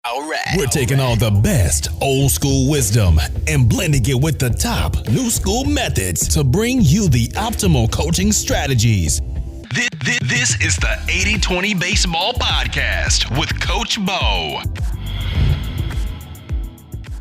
All right. We're taking all the best old school wisdom and blending it with the top new school methods to bring you the optimal coaching strategies. This is the 80-20 Baseball Podcast with Coach Bo.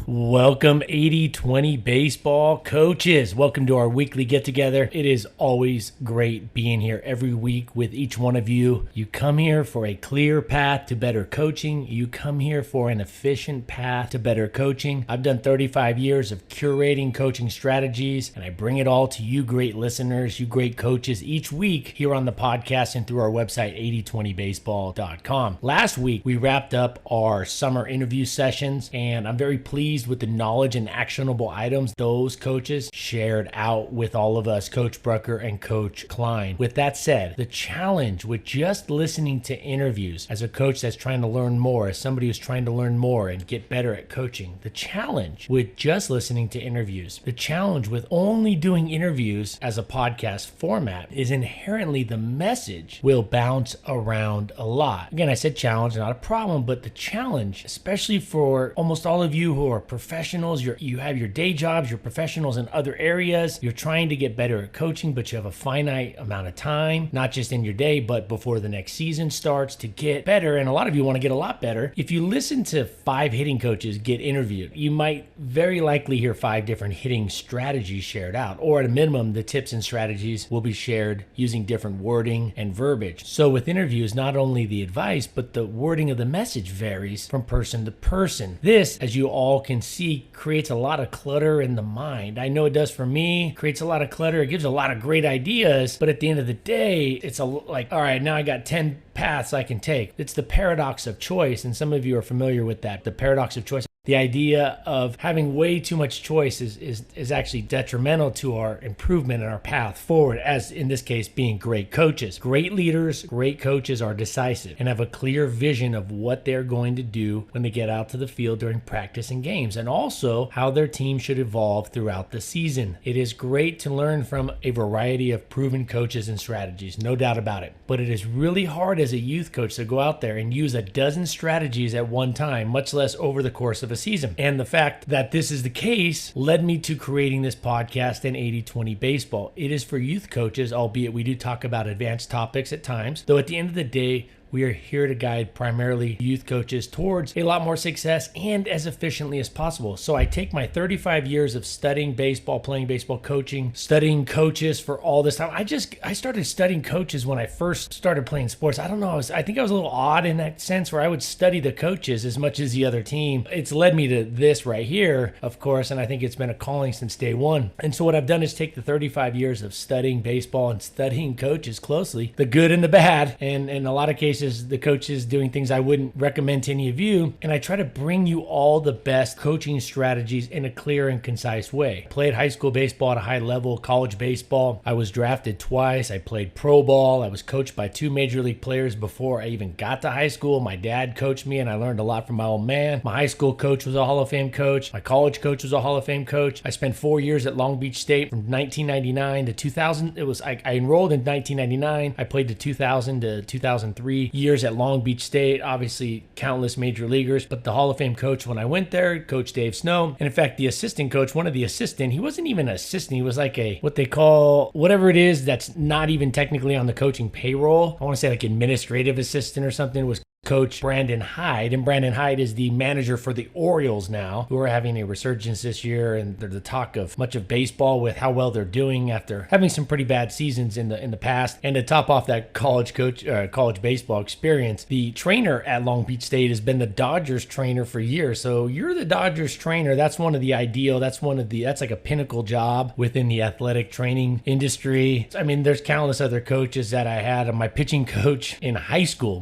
Welcome 80-20 baseball coaches. Welcome to our weekly get-together. It is always great being here every week with each one of you. You come here for a clear path to better coaching. You come here for an efficient path to better coaching. I've done 35 years of curating coaching strategies, and I bring it all to you great listeners, you great coaches each week here on the podcast and through our website, 8020baseball.com. Last week, we wrapped up our summer interview sessions, and I'm very pleased with the knowledge and actionable items those coaches shared out with all of us, Coach Brucker and Coach Klein. With that said, the challenge with just listening to interviews as a coach that's trying to learn more, as somebody who's trying to learn more and get better at coaching, the challenge with just listening to interviews, the challenge with only doing interviews as a podcast format is inherently the message will bounce around a lot. Again, I said challenge, not a problem, but the challenge, especially for almost all of you who are professionals, you have your day jobs, you're professionals in other areas, you're trying to get better at coaching, but you have a finite amount of time, not just in your day, but before the next season starts to get better. And a lot of you want to get a lot better. If you listen to 5 hitting coaches get interviewed, you might very likely hear 5 different hitting strategies shared out, or at a minimum, the tips and strategies will be shared using different wording and verbiage. So with interviews, not only the advice, but the wording of the message varies from person to person. This, as you all can see, creates a lot of clutter in the mind. I know it does for me, creates a lot of clutter. It gives a lot of great ideas, but at the end of the day, it's like, all right, now I got 10 paths I can take. It's the paradox of choice, and some of you are familiar with that, the paradox of choice. The idea of having way too much choice is actually detrimental to our improvement and our path forward, as in this case being great coaches. Great leaders, great coaches are decisive and have a clear vision of what they're going to do when they get out to the field during practice and games, and also how their team should evolve throughout the season. It is great to learn from a variety of proven coaches and strategies, no doubt about it. But it is really hard as a youth coach to go out there and use a dozen strategies at one time, much less over the course of a season. And the fact that this is the case led me to creating this podcast in 80-20 baseball. It is for youth coaches, albeit we do talk about advanced topics at times, though at the end of the day, we are here to guide primarily youth coaches towards a lot more success and as efficiently as possible. So I take my 35 years of studying baseball, playing baseball, coaching, studying coaches for all this time. I started studying coaches when I first started playing sports. I don't know. I think I was a little odd in that sense where I would study the coaches as much as the other team. It's led me to this right here, of course, and I think it's been a calling since day one. And so what I've done is take the 35 years of studying baseball and studying coaches closely, the good and the bad, and in a lot of cases, the coaches doing things I wouldn't recommend to any of you, and I try to bring you all the best coaching strategies in a clear and concise way. Played high school baseball at a high level, college baseball. I was drafted twice. I played pro ball. I was coached by 2 major league players before I even got to high school. My dad coached me, and I learned a lot from my old man. My high school coach was a Hall of Fame coach. My college coach was a Hall of Fame coach. I spent 4 years at Long Beach State from 1999 to 2000. I enrolled in 1999. I played to 2000 to 2003. Years at Long Beach State, obviously countless major leaguers, but the Hall of Fame coach when I went there, Coach Dave Snow. And in fact, the assistant coach, he wasn't even an assistant. He was like what they call, whatever it is that's not even technically on the coaching payroll. I want to say like administrative assistant or something. It was Coach Brandon Hyde, and Brandon Hyde is the manager for the Orioles now, who are having a resurgence this year, and they're the talk of much of baseball with how well they're doing after having some pretty bad seasons in the past. And to top off that college baseball experience, the trainer at Long Beach State has been the Dodgers trainer for years. So you're the Dodgers trainer. That's one of the ideal. That's like a pinnacle job within the athletic training industry. I mean, there's countless other coaches that I had. My pitching coach in high school.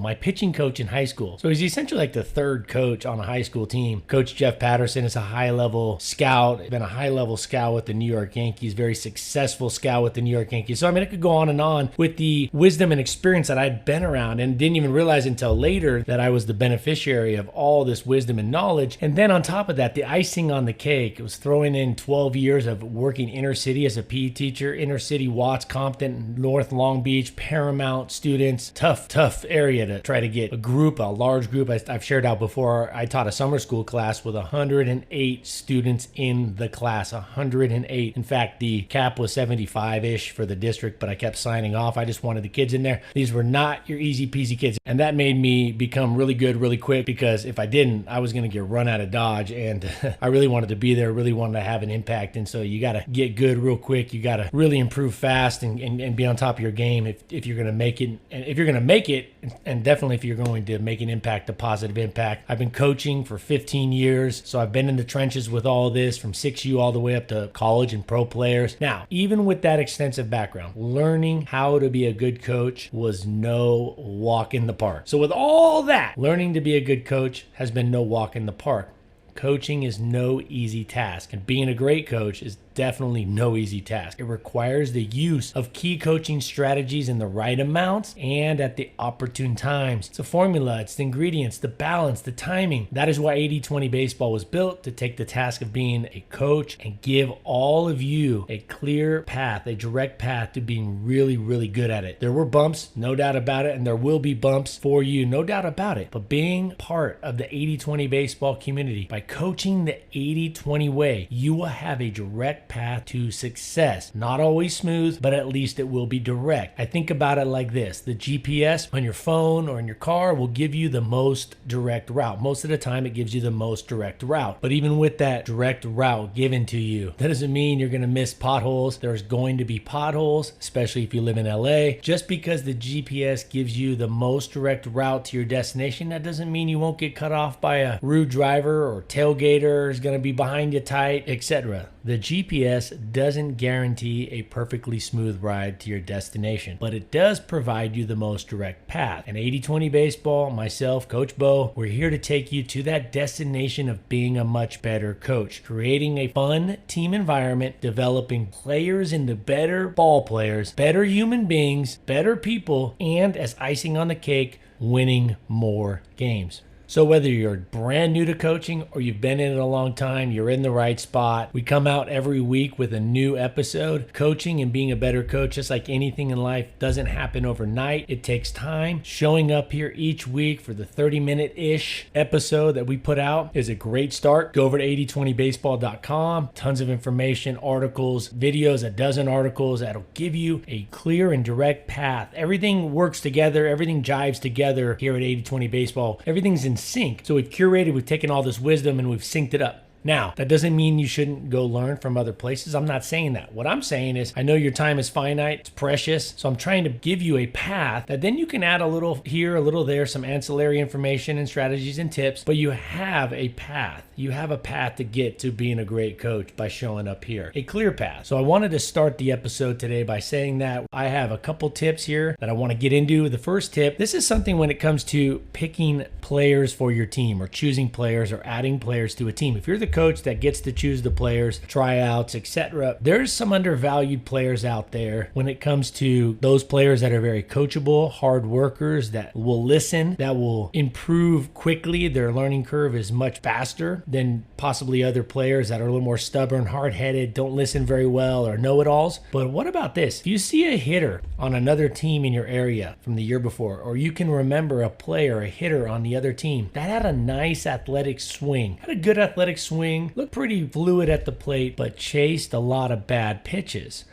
high school. So he's essentially like the third coach on a high school team. Coach Jeff Patterson is a high-level scout, been a high-level scout with the New York Yankees, very successful scout with the New York Yankees. So I mean, I could go on and on with the wisdom and experience that I'd been around and didn't even realize until later that I was the beneficiary of all this wisdom and knowledge. And then on top of that, the icing on the cake, it was throwing in 12 years of working inner city as a PE teacher, inner city, Watts, Compton, North Long Beach, Paramount students, tough area to try to get a group group, a large group. I've shared out before, I taught a summer school class with 108 students in the class, 108. In fact, the cap was 75-ish for the district, but I kept signing off. I just wanted the kids in there. These were not your easy peasy kids. And that made me become really good really quick, because if I didn't, I was going to get run out of Dodge. And I really wanted to be there, really wanted to have an impact. And so you got to get good real quick. You got to really improve fast and be on top of your game if you're going to make it. And if you're going to make it, and definitely if you're going to make an impact, a positive impact. I've been coaching for 15 years, so I've been in the trenches with all this, from 6U all the way up to college and pro players. Now, even with that extensive background, learning how to be a good coach was no walk in the park. So with all that, learning to be a good coach has been no walk in the park. Coaching is no easy task, and being a great coach is definitely no easy task. It requires the use of key coaching strategies in the right amounts and at the opportune times. It's a formula, it's the ingredients, the balance, the timing. That is why 80-20 baseball was built, to take the task of being a coach and give all of you a clear path, a direct path to being really, really good at it. There were bumps, no doubt about it, and there will be bumps for you, no doubt about it. But being part of the 80-20 baseball community, by coaching the 80-20 way, you will have a direct path to success. Not always smooth, but at least it will be direct. I think about it like this. The GPS on your phone or in your car will give you the most direct route. Most of the time, it gives you the most direct route. But even with that direct route given to you, that doesn't mean you're going to miss potholes. There's going to be potholes, especially if you live in LA. Just because the GPS gives you the most direct route to your destination, that doesn't mean you won't get cut off by a rude driver or tailgater is going to be behind you tight, etc. The GPS doesn't guarantee a perfectly smooth ride to your destination, but it does provide you the most direct path. And 80-20 baseball, myself, Coach Bo, we're here to take you to that destination of being a much better coach, creating a fun team environment, developing players into better ball players, better human beings, better people, and as icing on the cake, winning more games. So whether you're brand new to coaching or you've been in it a long time, you're in the right spot. We come out every week with a new episode. Coaching and being a better coach, just like anything in life, doesn't happen overnight. It takes time. Showing up here each week for the 30-minute-ish episode that we put out is a great start. Go over to 8020baseball.com. Tons of information, articles, videos, a dozen articles that'll give you a clear and direct path. Everything works together. Everything jives together here at 80-20 Baseball. Everything's in sync. So we've curated, we've taken all this wisdom and we've synced it up. Now, that doesn't mean you shouldn't go learn from other places. I'm not saying that. What I'm saying is, I know your time is finite, it's precious, so I'm trying to give you a path that then you can add a little here, a little there, some ancillary information and strategies and tips, but you have a path. You have a path to get to being a great coach by showing up here. A clear path. So I wanted to start the episode today by saying that I have a couple tips here that I want to get into. The first tip, this is something when it comes to picking players for your team or choosing players or adding players to a team. If you're the coach that gets to choose the players, tryouts, etc., there's some undervalued players out there when it comes to those players that are very coachable, hard workers, that will listen, that will improve quickly. Their learning curve is much faster than possibly other players that are a little more stubborn, hard-headed, don't listen very well, or know-it-alls. But what about this? If you see a hitter on another team in your area from the year before, or you can remember a player, a hitter on the other team that had a nice athletic swing, had a good athletic swing, looked pretty fluid at the plate, but chased a lot of bad pitches,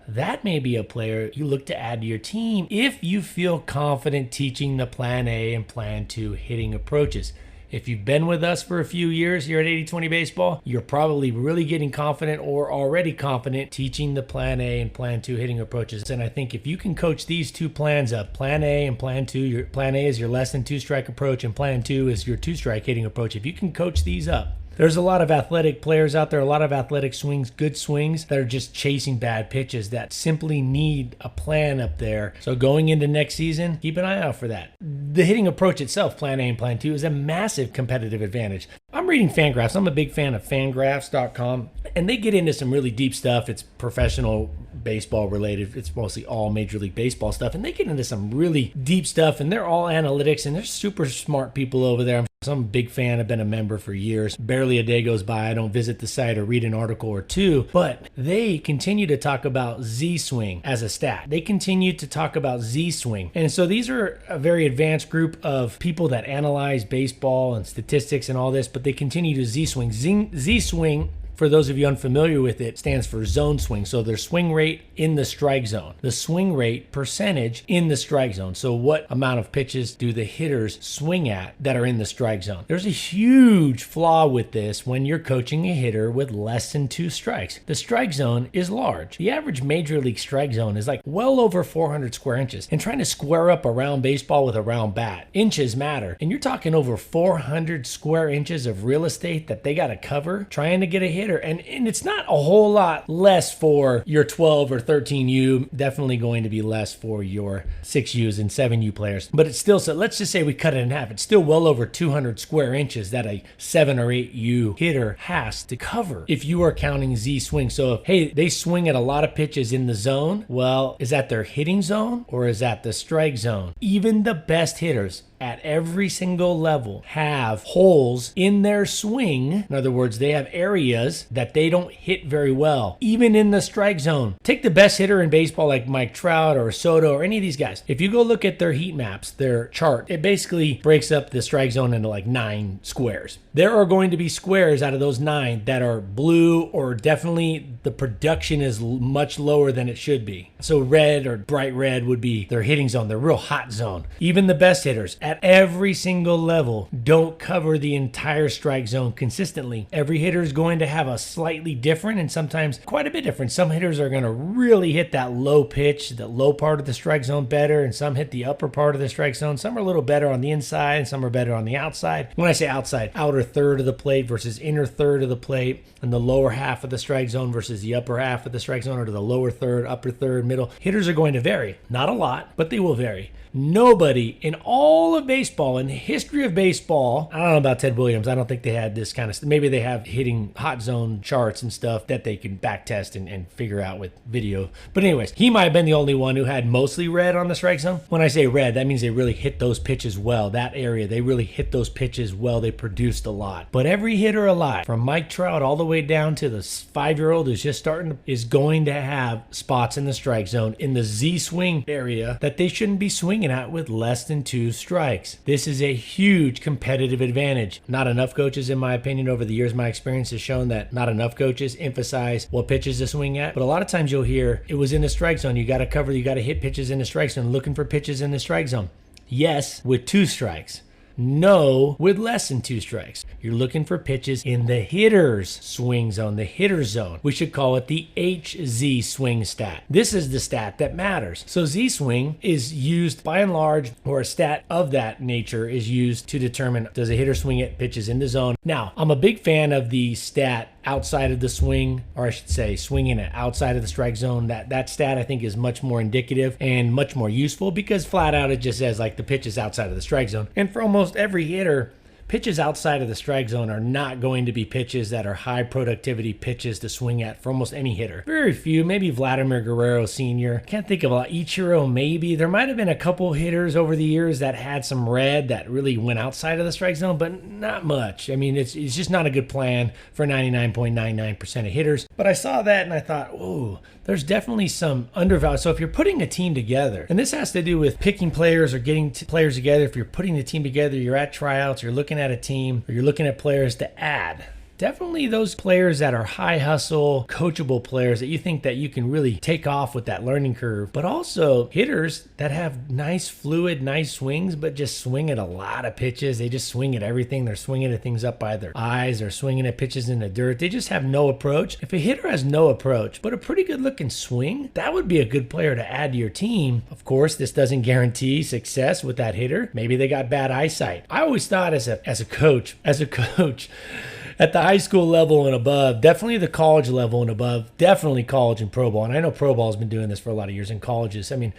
that may be a player you look to add to your team if you feel confident teaching the Plan A and Plan 2 hitting approaches. If you've been with us for a few years here at 80-20 Baseball, you're probably really getting confident or already confident teaching the Plan A and Plan 2 hitting approaches. And I think if you can coach these two plans up, Plan A and Plan 2, your Plan A is your less than two-strike approach and Plan 2 is your two-strike hitting approach. If you can coach these up, there's a lot of athletic players out there, a lot of athletic swings, good swings that are just chasing bad pitches that simply need a plan up there. So going into next season, keep an eye out for that. The hitting approach itself, Plan A and Plan 2, is a massive competitive advantage. I'm reading Fangraphs. I'm a big fan of Fangraphs.com, and they get into some really deep stuff. It's professional baseball related. It's mostly all Major League Baseball stuff, and they get into some really deep stuff, and they're all analytics, and they're super smart people over there. So I'm a big fan. I've been a member for years. Barely a day goes by I don't visit the site or read an article or two, but they continue to talk about Z-swing as a stat. They continue to talk about Z-swing. And so these are a very advanced group of people that analyze baseball and statistics and all this, but they continue to Z-swing. Z-swing, for those of you unfamiliar with it, stands for zone swing. So their swing rate in the strike zone, the swing rate percentage in the strike zone. So what amount of pitches do the hitters swing at that are in the strike zone? There's a huge flaw with this when you're coaching a hitter with less than 2 strikes. The strike zone is large. The average major league strike zone is like well over 400 square inches. And trying to square up a round baseball with a round bat, inches matter. And you're talking over 400 square inches of real estate that they got to cover trying to get a hit. And it's not a whole lot less for your 12 or 13U, definitely going to be less for your 6Us and 7U players. But it's still, so let's just say we cut it in half. It's still well over 200 square inches that a 7 or 8U hitter has to cover if you are counting Z swing. So if, hey, they swing at a lot of pitches in the zone, well, is that their hitting zone or is that the strike zone? Even the best hitters at every single level have holes in their swing. In other words, they have areas that they don't hit very well, even in the strike zone. Take the best hitter in baseball like Mike Trout or Soto or any of these guys. If you go look at their heat maps, their chart, it basically breaks up the strike zone into like 9 squares. There are going to be squares out of those 9 that are blue, or definitely the production is much lower than it should be. So red or bright red would be their hitting zone, their real hot zone. Even the best hitters at every single level don't cover the entire strike zone consistently. Every hitter is going to have a slightly different and sometimes quite a bit different. Some hitters are going to really hit that low pitch, the low part of the strike zone better, and some hit the upper part of the strike zone. Some are a little better on the inside and some are better on the outside. When I say outside, outer third of the plate versus inner third of the plate, and the lower half of the strike zone versus the upper half of the strike zone, or to the lower third, upper third, middle. Hitters are going to vary. Not a lot, but they will vary. Nobody in all of baseball, in the history of baseball, I don't know about Ted Williams. I don't think they had this kind of stuff. Maybe they have hitting hot zone charts and stuff that they can back test and figure out with video. But anyways, he might have been the only one who had mostly red on the strike zone. When I say red, that means they really hit those pitches well. That area, they really hit those pitches well. They produced a lot. But every hitter alive, from Mike Trout all the way down to the 5-year-old who's just starting, is going to have spots in the strike zone in the Z swing area that they shouldn't be swinging at with less than 2 strikes. This is a huge competitive advantage. Not enough coaches, in my opinion, over the years, my experience has shown that not enough coaches emphasize what pitches to swing at. But a lot of times you'll hear it was in the strike zone. You got to cover, you got to hit pitches in the strike zone, looking for pitches in the strike zone. Yes, with 2 strikes. No, with less than 2 strikes. You're looking for pitches in the hitter's swing zone, the hitter's zone. We should call it the HZ swing stat. This is the stat that matters. So Z swing is used by and large, or a stat of that nature is used to determine, does a hitter swing at pitches in the zone? Now, I'm a big fan of the stat outside of the swing, or I should say swinging it outside of the strike zone. That stat I think is much more indicative and much more useful, because flat out it just says like the pitch is outside of the strike zone. And for almost every hitter, pitches outside of the strike zone are not going to be pitches that are high productivity pitches to swing at for almost any hitter. Very few, maybe Vladimir Guerrero Sr. Can't think of a lot. Ichiro maybe. There might have been a couple hitters over the years that had some red that really went outside of the strike zone, but not much. I mean, it's just not a good plan for 99.99% of hitters. But I saw that and I thought, oh, there's definitely some undervalued. So if you're putting a team together, and this has to do with picking players or getting players together, if you're putting the team together, you're at tryouts, you're looking at a team, or you're looking at players to add. Definitely those players that are high hustle, coachable players that you think that you can really take off with that learning curve, but also hitters that have nice fluid, nice swings, but just swing at a lot of pitches. They just swing at everything. They're swinging at things up by their eyes. They're swinging at pitches in the dirt. They just have no approach. If a hitter has no approach, but a pretty good looking swing, that would be a good player to add to your team. Of course, this doesn't guarantee success with that hitter. Maybe they got bad eyesight. I always thought as a coach, at the high school level and above, definitely the college level and above, definitely college and pro ball. And I know pro ball has been doing this for a lot of years in colleges. I mean,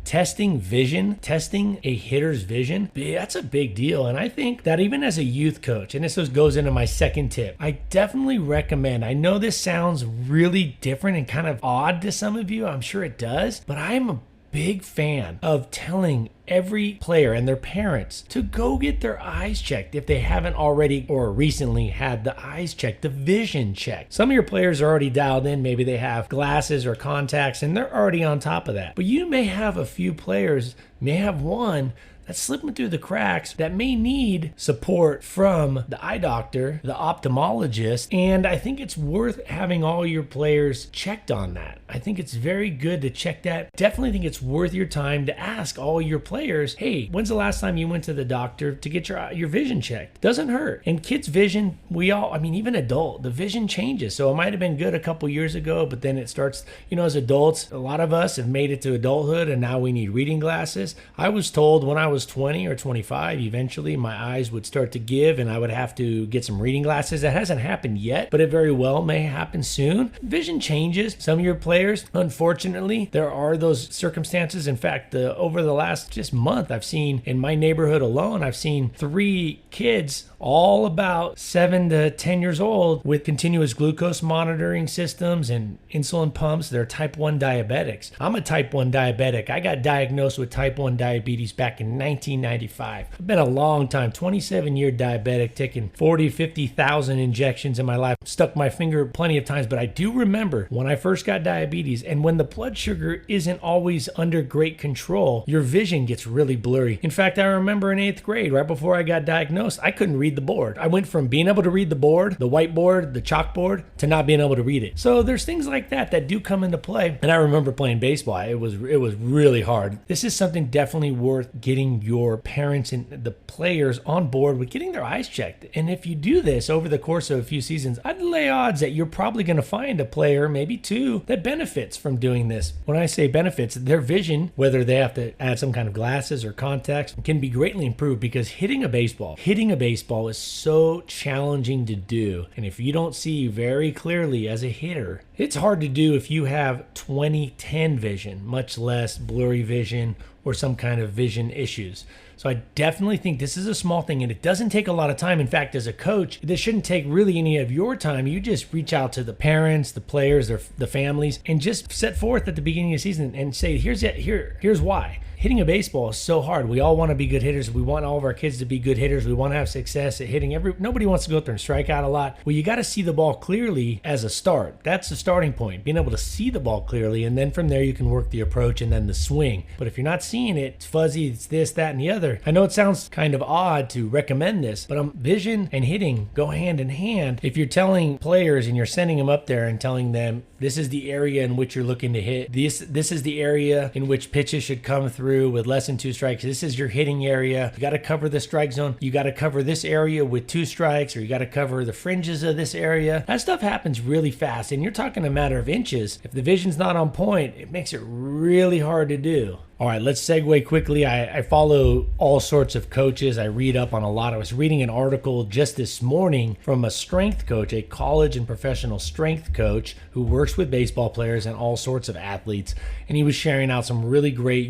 testing vision, testing a hitter's vision, that's a big deal. And I think that even as a youth coach, and this goes into my second tip, I definitely recommend, I know this sounds really different and kind of odd to some of you, I'm sure it does, but I'm a big fan of telling every player and their parents to go get their eyes checked if they haven't already or recently had the eyes checked, the vision checked. Some of your players are already dialed in. Maybe they have glasses or contacts and they're already on top of that. But you may have a few players, may have one that's slipping through the cracks that may need support from the eye doctor, the ophthalmologist, and I think it's worth having all your players checked on that. I think it's very good to check that. Definitely think it's worth your time to ask all your players, hey, when's the last time you went to the doctor to get your vision checked? Doesn't hurt. And kids' vision, even adult, the vision changes. So it might have been good a couple years ago, but then it starts, as adults, a lot of us have made it to adulthood and now we need reading glasses. I was told when I was 20 or 25, eventually my eyes would start to give and I would have to get some reading glasses. That hasn't happened yet, but it very well may happen soon. Vision changes. Some of your players, unfortunately, there are those circumstances. In fact, over the last just month, I've seen in my neighborhood alone, I've seen 3 kids all about 7 to 10 years old with continuous glucose monitoring systems and insulin pumps. They're type 1 diabetics. I'm a type 1 diabetic. I got diagnosed with type 1 diabetes back in 1995. I've been a long time, 27-year diabetic, taking 40, 50,000 injections in my life. Stuck my finger plenty of times, but I do remember when I first got diabetes and when the blood sugar isn't always under great control, your vision gets really blurry. In fact, I remember in 8th grade, right before I got diagnosed, I couldn't read the board. I went from being able to read the board, the whiteboard, the chalkboard, to not being able to read it. So there's things like that do come into play. And I remember playing baseball. It was really hard. This is something definitely worth getting your parents and the players on board with getting their eyes checked. And if you do this over the course of a few seasons, I'd lay odds that you're probably going to find a player, maybe 2, that benefits from doing this. When I say benefits, their vision, whether they have to add some kind of glasses or contacts, can be greatly improved because hitting a baseball is so challenging to do. And if you don't see very clearly as a hitter, it's hard to do if you have 20/10 vision, much less blurry vision or some kind of vision issues. So I definitely think this is a small thing and it doesn't take a lot of time. In fact, as a coach, this shouldn't take really any of your time. You just reach out to the parents, the players, the families, and just set forth at the beginning of the season and say, here's why. Hitting a baseball is so hard. We all want to be good hitters. We want all of our kids to be good hitters. We want to have success at hitting. Nobody wants to go out there and strike out a lot. Well, you got to see the ball clearly as a start. That's the starting point, being able to see the ball clearly, and then from there you can work the approach and then the swing. But if you're not seeing it, it's fuzzy, it's this, that, and the other. I know it sounds kind of odd to recommend this, but vision and hitting go hand in hand. If you're telling players and you're sending them up there and telling them, this is the area in which you're looking to hit. This is the area in which pitches should come through with less than 2 strikes. This is your hitting area. You got to cover the strike zone. You got to cover this area with 2 strikes, or you got to cover the fringes of this area. That stuff happens really fast, and you're talking a matter of inches. If the vision's not on point, it makes it really hard to do. All right, let's segue quickly. I follow all sorts of coaches. I read up on a lot. I was reading an article just this morning from a strength coach, a college and professional strength coach who works with baseball players and all sorts of athletes. And he was sharing out some really great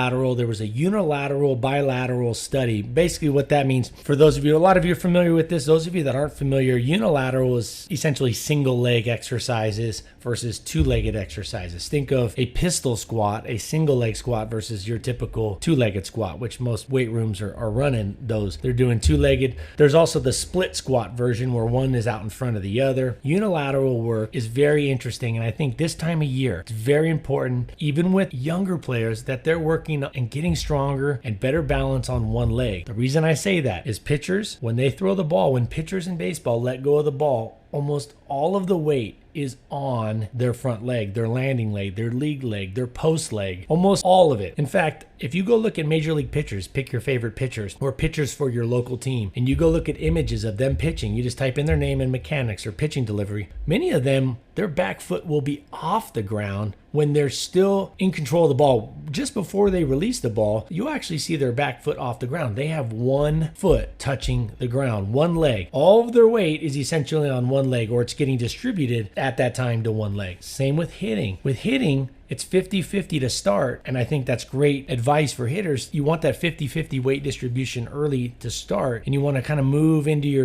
there was a unilateral, bilateral study. Basically what that means, for those of you, a lot of you are familiar with this. Those of you that aren't familiar, unilateral is essentially single leg exercises versus 2-legged exercises. Think of a pistol squat, a single leg squat versus your typical 2-legged squat, which most weight rooms are running those. They're doing 2-legged. There's also the split squat version where one is out in front of the other. Unilateral work is very interesting, and I think this time of year, it's very important, even with younger players, that they're working and getting stronger and better balance on one leg. The reason I say that is pitchers, when they throw the ball, when pitchers in baseball let go of the ball, almost all of the weight is on their front leg, their landing leg, their lead leg, their post leg, almost all of it. In fact, if you go look at major league pitchers, pick your favorite pitchers or pitchers for your local team, and you go look at images of them pitching, you just type in their name and mechanics or pitching delivery, many of them, their back foot will be off the ground when they're still in control of the ball. Just before they release the ball, you actually see their back foot off the ground. They have one foot touching the ground, one leg. All of their weight is essentially on one leg, or it's getting distributed at that time to one leg. Same with hitting. With hitting, it's 50-50 to start, and I think that's great advice for hitters. You want that 50-50 weight distribution early to start, and you want to kind of move into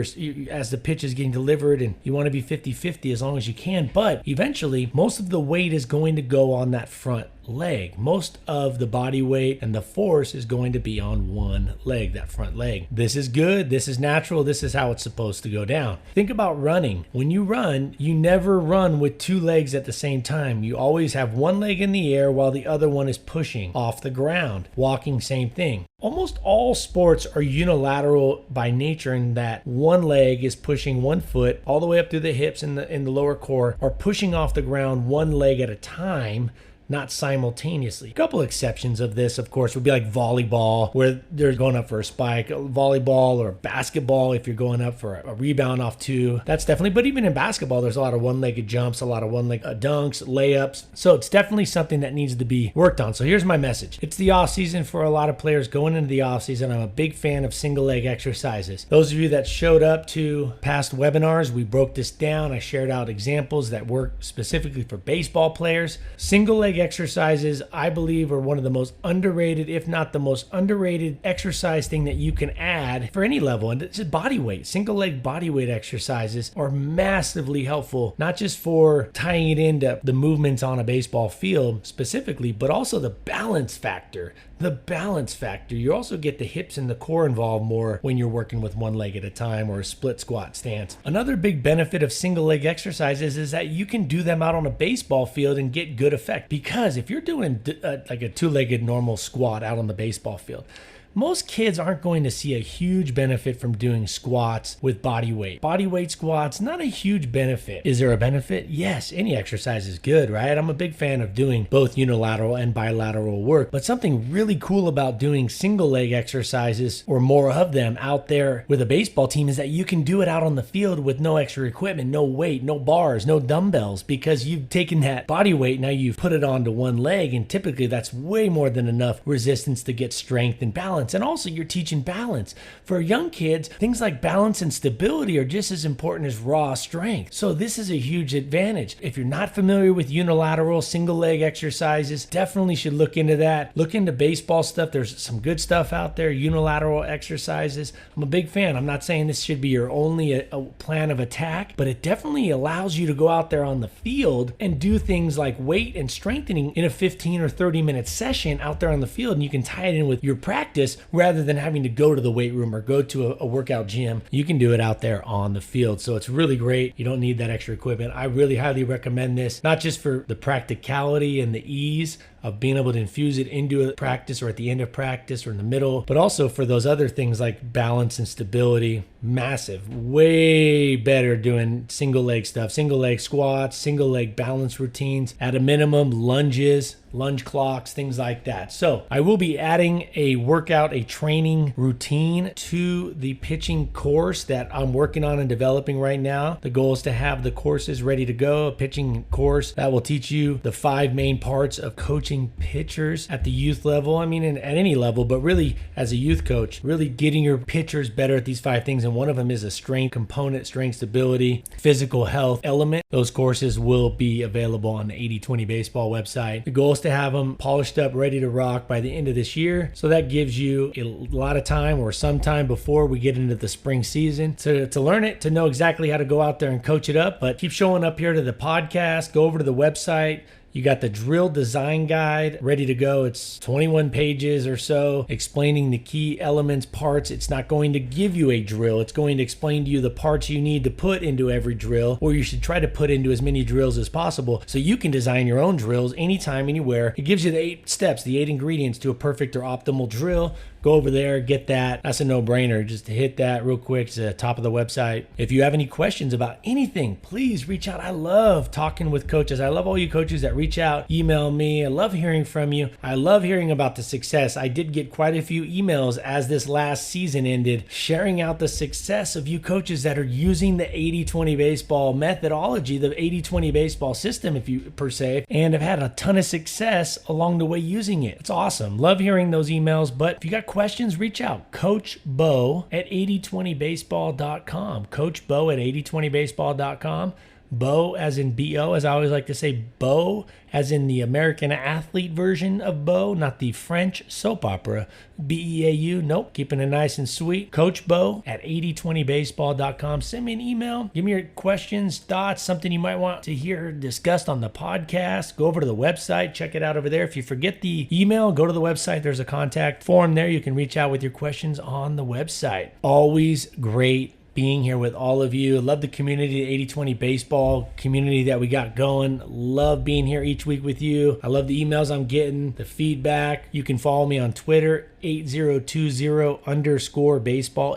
as the pitch is getting delivered, and you want to be 50-50 as long as you can. But eventually, most of the weight is going to go on that front leg. Most of the body weight and the force is going to be on one leg, that front leg. This is good. This is natural. This is how it's supposed to go down. Think about running. When you run, you never run with two legs at the same time. You always have one leg in the air while the other one is pushing off the ground. Walking, same thing. Almost all sports are unilateral by nature in that one leg is pushing one foot all the way up through the hips in the lower core, or pushing off the ground one leg at a time, not simultaneously. A couple exceptions of this, of course, would be like volleyball, where they're going up for a spike, volleyball, or basketball if you're going up for a rebound off two. That's definitely, but even in basketball, there's a lot of one-legged jumps, a lot of one-legged dunks, layups. So it's definitely something that needs to be worked on. So here's my message. It's the off season for a lot of players going into the off season. I'm a big fan of single leg exercises. Those of you that showed up to past webinars, we broke this down. I shared out examples that work specifically for baseball players. Single leg exercises, I believe, are one of the most underrated, if not the most underrated exercise thing that you can add for any level. And it's body weight. Single leg body weight exercises are massively helpful, not just for tying it into the movements on a baseball field specifically, but also the balance factor. The balance factor. You also get the hips and the core involved more when you're working with one leg at a time or a split squat stance. Another big benefit of single leg exercises is that you can do them out on a baseball field and get good effect. Because if you're doing like a two-legged normal squat out on the baseball field, most kids aren't going to see a huge benefit from doing squats with body weight. Body weight squats, not a huge benefit. Is there a benefit? Yes, any exercise is good, right? I'm a big fan of doing both unilateral and bilateral work, but something really cool about doing single leg exercises or more of them out there with a baseball team is that you can do it out on the field with no extra equipment, no weight, no bars, no dumbbells, because you've taken that body weight, now you've put it onto one leg, and typically that's way more than enough resistance to get strength and balance. And also you're teaching balance. For young kids, things like balance and stability are just as important as raw strength. So this is a huge advantage. If you're not familiar with unilateral single leg exercises, definitely should look into that. Look into baseball stuff. There's some good stuff out there, unilateral exercises. I'm a big fan. I'm not saying this should be your only a plan of attack, but it definitely allows you to go out there on the field and do things like weight and strengthening in a 15 or 30 minute session out there on the field. And you can tie it in with your practice rather than having to go to the weight room or go to a workout gym. You can do it out there on the field. So it's really great. You don't need that extra equipment. I really highly recommend this, not just for the practicality and the ease of being able to infuse it into a practice or at the end of practice or in the middle, but also for those other things like balance and stability. Massive, way better doing single leg stuff, single leg squats, single leg balance routines, at a minimum lunges, lunge clocks, things like that. So I will be adding a workout, a training routine to the pitching course that I'm working on and developing right now. The goal is to have the courses ready to go, a pitching course that will teach you the 5 main parts of coaching pitchers at the youth level. I mean, at any level, but really as a youth coach, really getting your pitchers better at these 5 things. And one of them is a strength component, strength stability, physical health element. Those courses will be available on the 80/20 Baseball website. The goal is to have them polished up, ready to rock by the end of this year. So that gives you a lot of time or some time before we get into the spring season to learn it, to know exactly how to go out there and coach it up. But keep showing up here to the podcast, go over to the website. You got the drill design guide ready to go. It's 21 pages or so explaining the key elements, parts. It's not going to give you a drill. It's going to explain to you the parts you need to put into every drill, or you should try to put into as many drills as possible so you can design your own drills anytime, anywhere. It gives you the 8 steps, the 8 ingredients to a perfect or optimal drill. Go over there, get that. That's a no-brainer. Just to hit that real quick. It's at the top of the website. If you have any questions about anything, please reach out. I love talking with coaches. I love all you coaches that reach out, email me. I love hearing from you. I love hearing about the success. I did get quite a few emails as this last season ended, sharing out the success of you coaches that are using the 80/20 baseball methodology, the 80/20 baseball system, if you per se, and have had a ton of success along the way using it. It's awesome. Love hearing those emails. But if you got questions, reach out. Coach Bo at 8020baseball.com. Coach Bo at 8020baseball.com. Bo as in B-O, as I always like to say, Bo as in the American athlete version of Bo, not the French soap opera, B-E-A-U. Nope, keeping it nice and sweet. Coach Bo at 8020baseball.com. Send me an email. Give me your questions, thoughts, something you might want to hear discussed on the podcast. Go over to the website. Check it out over there. If you forget the email, go to the website. There's a contact form there. You can reach out with your questions on the website. Always great being here with all of you. Love the community, the 80/20 baseball community that we got going. Love being here each week with you. I love the emails I'm getting, the feedback. You can follow me on Twitter, 8020_baseball,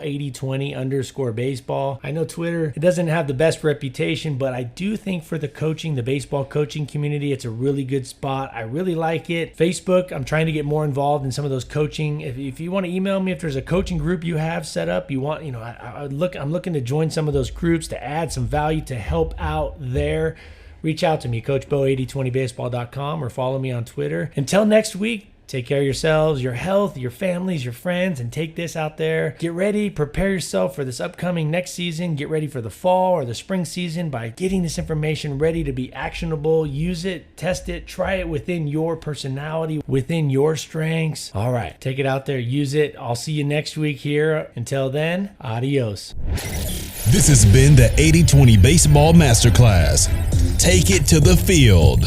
8020_baseball. I know Twitter, it doesn't have the best reputation, but I do think for the coaching, the baseball coaching community, it's a really good spot. I really like it. Facebook, I'm trying to get more involved in some of those coaching. If you want to email me, if there's a coaching group you have set up, I'm looking to join some of those groups to add some value to help out there. Reach out to me, Coach Bo, 8020baseball.com, or follow me on Twitter. Until next week, take care of yourselves, your health, your families, your friends, and take this out there. Get ready, prepare yourself for this upcoming next season. Get ready for the fall or the spring season by getting this information ready to be actionable. Use it, test it, try it within your personality, within your strengths. All right, take it out there, use it. I'll see you next week here. Until then, adios. This has been the 80/20 Baseball Masterclass. Take it to the field.